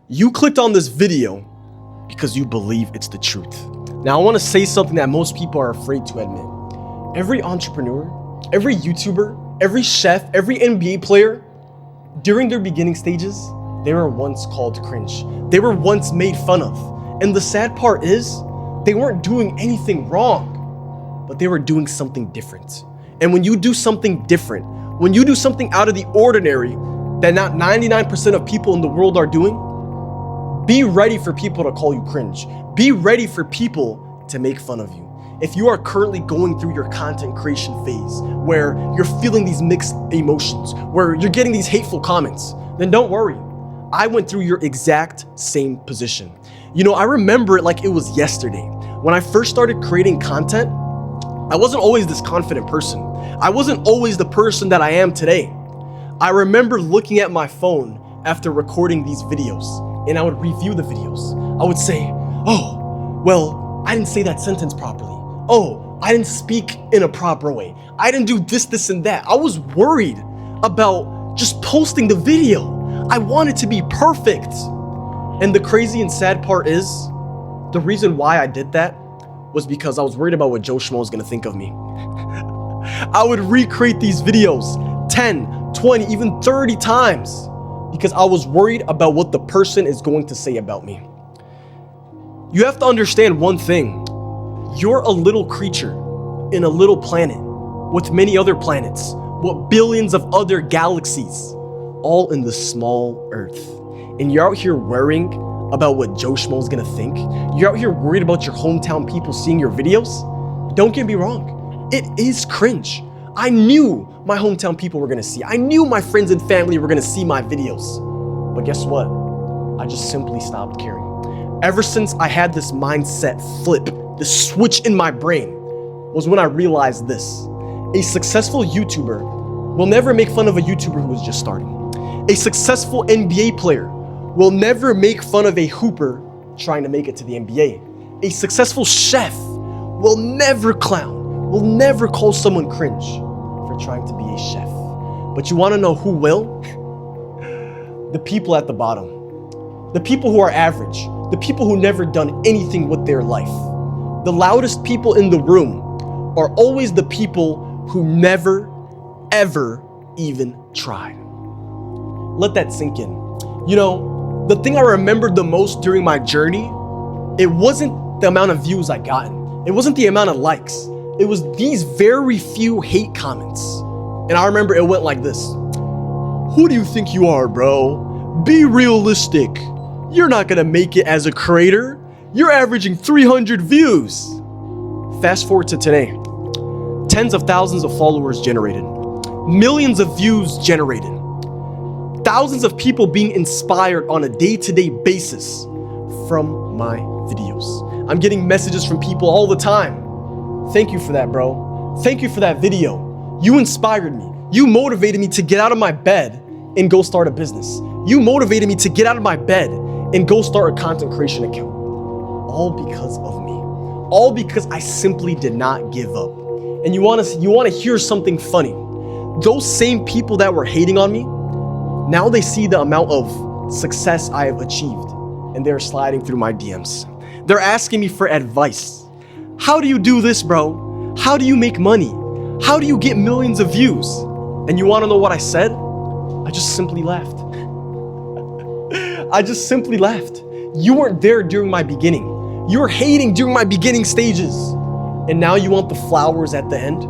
You clicked on this video because you believe it's the truth. Now, I want to say something that most people are afraid to admit. Every entrepreneur, every YouTuber, every chef, every NBA player, during their beginning stages, they were once called cringe. They were once made fun of. And the sad part is, they weren't doing anything wrong, but they were doing something different. And when you do something different, when you do something out of the ordinary that not 99% of people in the world are doing, be ready for people to call you cringe. Be ready for people to make fun of you. If you are currently going through your content creation phase where you're feeling these mixed emotions, where you're getting these hateful comments, then don't worry. I went through your exact same position. You know, I remember it like it was yesterday. When I first started creating content, I wasn't always this confident person. I wasn't always the person that I am today. I remember looking at my phone after recording these videos, and I would review the videos. I would say, oh, well, I didn't say that sentence properly. Oh, I didn't speak in a proper way. I didn't do this, and that. I was worried about just posting the video. I wanted to be perfect. And the crazy and sad part is, the reason why I did that was because I was worried about what Joe Schmo was gonna think of me. I would recreate these videos 10, 20, even 30 times because I was worried about what the person is going to say about me. You have to understand one thing. You're a little creature in a little planet with many other planets, with billions of other galaxies, all in the small Earth. And you're out here worrying about what Joe Schmo's gonna think. You're out here worried about your hometown people seeing your videos. Don't get me wrong, it is cringe. I knew my hometown people were gonna see. I knew my friends and family were gonna see my videos. But guess what? I just simply stopped caring. Ever since I had this mindset flip, this switch in my brain, was when I realized this. A successful YouTuber will never make fun of a YouTuber who is just starting. A successful NBA player will never make fun of a hooper trying to make it to the NBA. A successful chef will never clown, will never call someone cringe for trying to be a chef. But you wanna know who will? The people at the bottom. The people who are average. The people who never done anything with their life. The loudest people in the room are always the people who never, ever even tried. Let that sink in. You know, the thing I remembered the most during my journey, it wasn't the amount of views I gotten. It wasn't the amount of likes. It was these very few hate comments. And I remember it went like this. Who do you think you are, bro? Be realistic. You're not gonna make it as a creator. You're averaging 300 views. Fast forward to today. Tens of thousands of followers generated. Millions of views generated. Thousands of people being inspired on a day-to-day basis from my videos. I'm getting messages from people all the time. Thank you for that, bro. Thank you for that video. You inspired me. You motivated me to get out of my bed and go start a business. You motivated me to get out of my bed and go start a content creation account. All because of me. All because I simply did not give up. And you wanna hear something funny. Those same people that were hating on me, now they see the amount of success I have achieved and they're sliding through my DMs. They're asking me for advice. How do you do this, bro? How do you make money? How do you get millions of views? And you wanna know what I said? I just simply laughed. I just simply laughed. You weren't there during my beginning. You were hating during my beginning stages. And now you want the flowers at the end?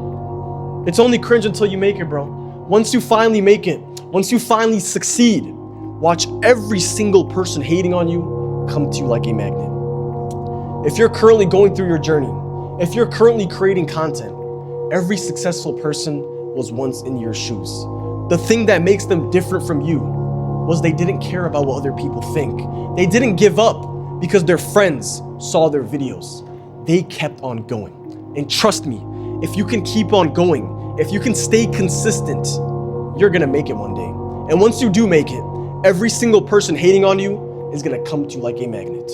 It's only cringe until you make it, bro. Once you finally make it, once you finally succeed, watch every single person hating on you come to you like a magnet. If you're currently going through your journey, if you're currently creating content, every successful person was once in your shoes. The thing that makes them different from you was they didn't care about what other people think. They didn't give up because their friends saw their videos. They kept on going. And trust me, if you can keep on going, if you can stay consistent, you're gonna make it one day. And once you do make it, every single person hating on you is gonna come to you like a magnet.